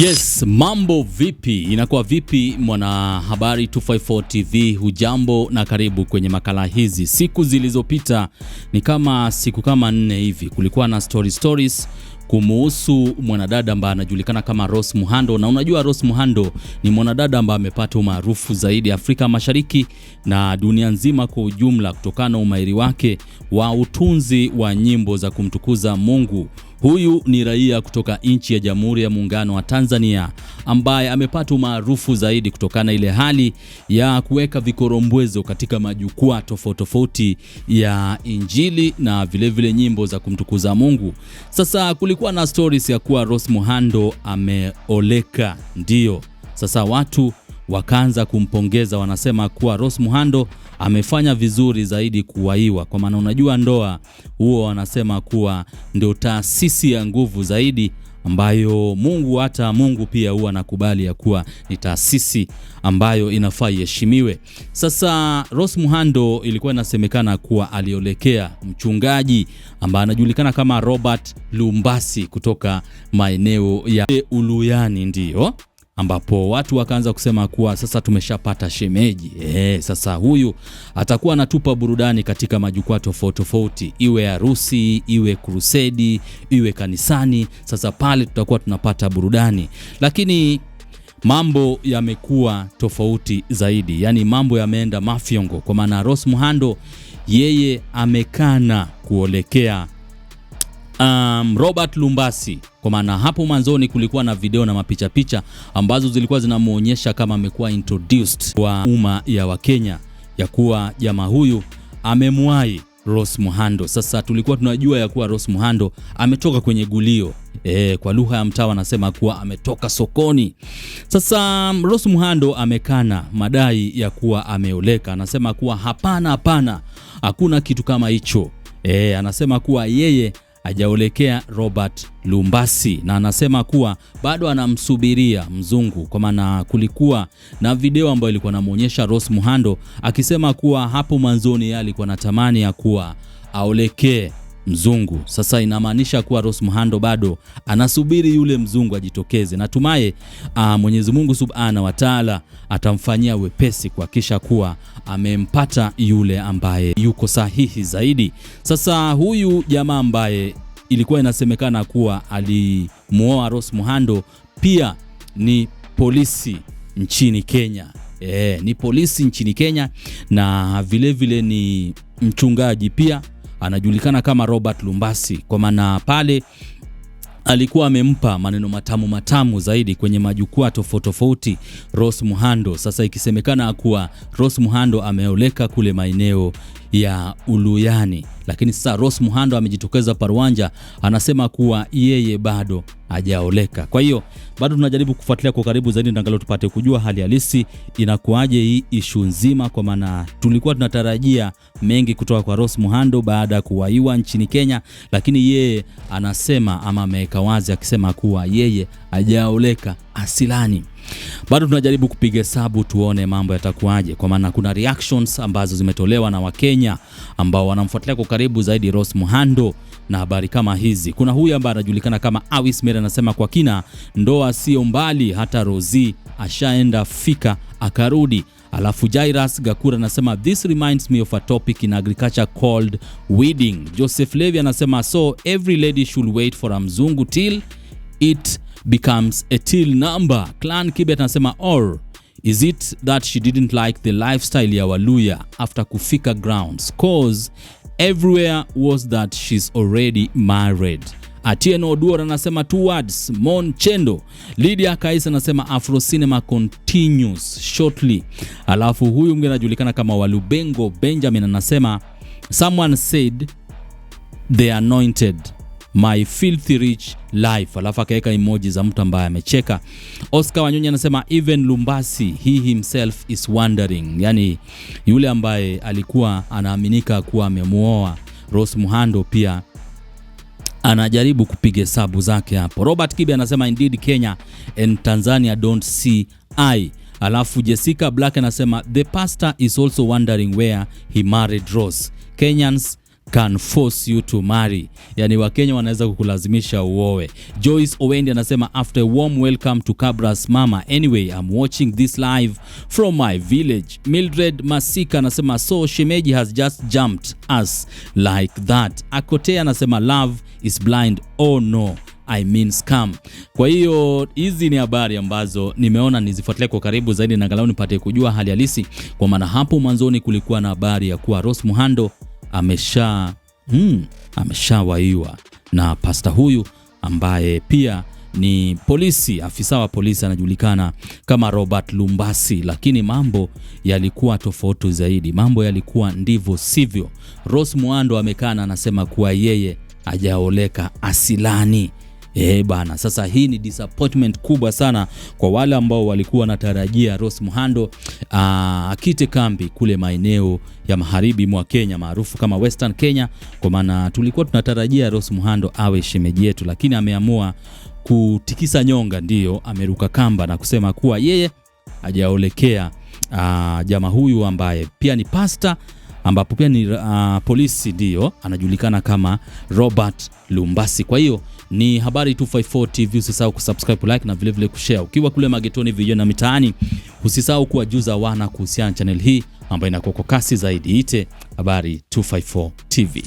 Yes, mambo vipi? Inakuwa vipi mwanahabari 254 TV? Hujambo na karibu kwenye makala hizi. Siku zilizopita ni kama siku kama 4 hivi, kulikuwa na stories kumuhusu mwanadada ambaye anajulikana kama Rose Muhando. Na unajua Rose Muhando ni mwanadada ambaye amepata umaarufu zaidi Afrika Mashariki na dunia nzima kwa ujumla kutokana na umahiri wake wa utunzi wa nyimbo za kumtukuza Mungu. Huyu ni raia kutoka nchi ya Jamhuri ya Muungano wa Tanzania ambaye amepata umaarufu zaidi kutokana na ile hali ya kuweka vikorombwezo katika majukwaa tofauti ya Injili na vile nyimbo za kumtukuza Mungu. Sasa kulikuwa na stories ya kuwa Rose Muhando ameoleka, ndio. Sasa watu wakaanza kumpongeza, wanasema kuwa Rose Muhando amefanya vizuri zaidi kuwaiwa, kwa maana unajua ndoa huo wanasema kuwa ndio taasisi ya nguvu zaidi ambayo hata Mungu pia huwa anakubali ya kuwa ni taasisi ambayo inafaa iheshimiwe. Sasa Rose Muhando ilikuwa inasemekana kuwa aliolekea mchungaji ambaye anajulikana kama Robert Lumbasi kutoka maeneo ya Uluyani, ndio ambapo watu wakaanza kusema kuwa sasa tumeshapata shemeji. Sasa huyu atakuwa anatupa burudani katika majukwaa tofauti, iwe harusi, iwe crusade, iwe kanisani. Sasa pale tutakuwa tunapata burudani. Lakini mambo yamekuwa tofauti zaidi. Yaani mambo yameenda mafyongo, kwa maana Rose Muhando yeye amekana kuolekea Robert Lumbasi, kwa maana hapo mwanzoni kulikuwa na video na mapicha ambazo zilikuwa zinamuonyesha kama amekuwa introduced kwa umma ya Wakenya ya kuwa jamaa huyu amemwahi Rose Muhando. Sasa tulikuwa tunajua ya kuwa Rose Muhando ametoka kwenye gulio. Kwa lugha ya mtaa wanasema kuwa ametoka sokoni. Sasa Rose Muhando amekana madai ya kuwa ameoleka. Anasema kuwa hapana, hakuna kitu kama hicho. Anasema kuwa yeye hajaolekea Robert Lumbasi, na anasema kuwa bado anamsubiria mzungu, kwa maana kulikuwa na video ambayo ilikuwa inamuonyesha Rose Muhando akisema kuwa hapo mwanzoni yeye alikuwa anatamani ya kuwa aolekee mzungu. Sasa inamaanisha kuwa Rose Muhando bado anasubiri yule mzungu ajitokeze. Natumaye Mwenyezi Mungu Subhanahu wa Ta'ala atamfanyia wepesi kuhakikisha kuwa amempata yule ambaye yuko sahihi zaidi. Sasa huyu jamaa ambaye ilikuwa inasemekana kuwa alimuoa Rose Muhando pia ni polisi nchini Kenya. Ni polisi nchini Kenya, na vile ni mchungaji pia anajulikana kama Robert Lumbasi, kwa maana pale alikuwa amempa maneno matamu zaidi kwenye majukwaa tofauti Rose Muhando. Sasa ikisemekana kuwa Rose Muhando ameoleka kule maeneo ya Uluyani, lakini sasa Rose Muhando amejitokeza paruanja, anasema kuwa yeye bado hajaoleka. Kwa hiyo bado tunajaribu kufuatilia kwa karibu zaidi ndio tupate kujua hali halisi inakuaje hii issue nzima, kwa maana tulikuwa tunatarajia mengi kutoka kwa Rose Muhando baada ya kuwaiwa nchini Kenya, lakini yeye anasema ama ameweka wazi akisema kuwa yeye hajaoleka asilani. Bado tunajaribu kupiga hesabu tuone mambo yatakuaje, kwa maana kuna reactions ambazo zimetolewa na Wakenya ambao wanamfuatilia kwa karibu zaidi Rose Muhando na habari kama hizi. Kuna huyu ambaye anajulikana kama Awis Mere, anasema kwa kina ndoa sio mbali, hata Rozi ashaenda fika akarudi. Alafu Jairus Gakura anasema this reminds me of a topic in agriculture called weeding. Joseph Levy anasema so every lady should wait for a mzungu till it becomes a till number. Clan Kibet anasema or is it that she didn't like the lifestyle ya Waluya after kufika grounds, cause everywhere was that she's already married. Atieno Oduor anasema 2 words, Mon Chendo. Lydia Kaisa anasema Afro Cinema continues shortly. Alafu huyu mwingine anajulikana kama Walubengo Benjamin anasema someone said they anointed my filthy rich life. Alafu akaweka emoji za mtu ambaye amecheka. Oscar Wanyonyi anasema even Lumbasi he himself is wondering, yani yule ambaye alikuwa anaaminika kuwa amemuoa Rose Muhando pia anajaribu kupiga hesabu zake hapo. Robert Kibe anasema indeed Kenya and Tanzania don't see eye. Alafu Jessica Black anasema the pastor is also wondering where he married Rose. Kenyans can force you to marry. Yani Wakenya wanaweza kukulazimisha uoe. Joyce Owendi anasema after a warm welcome to Kabra's mama. Anyway, I'm watching this live from my village. Mildred Masika anasema so shemeji has just jumped us like that. Akotea anasema love is blind. Oh no, I mean scam. Kwa hiyo hizi ni habari ambazo nimeona nizifuatilie kwa karibu zaidi na angalau nipate kujua hali halisi, kwa maana hapo mwanzoni kulikuwa na habari ya kuwa Rose Muhando ameshawaiwa na pasta huyu ambaye pia ni polisi, afisa wa polisi anajulikana kama Robert Lumbasi, lakini mambo yalikuwa tofauti zaidi. Mambo yalikuwa ndivyo sivyo. Rose Muhando amekana anasema kuwa yeye hajaoleka asilani. Bana, sasa hii ni disappointment kubwa sana kwa wale ambao walikuwa wanatarajia Rose Muhando akite kambi kule maeneo ya magharibi mwa Kenya maarufu kama Western Kenya, kwa maana tulikuwa tunatarajia Rose Muhando awe shemeji yetu, lakini ameamua kutikisa nyonga, ndio ameruka kamba na kusema kuwa yeye hajaolekea jamaa huyu ambaye pia ni pasta, ambapo pia ni polisi, ndio anajulikana kama Robert Lumbasi. Kwa hiyo ni Habari 254 TV, usisahau kusubscribe, like na vile vile kushare. Ukiwa kule magetoni, vijana na mitaani, usisahau kuwajuza wana kuhusiana channel hii ambayo inakuwa kwa kasi zaidi. Ite Habari 254 TV.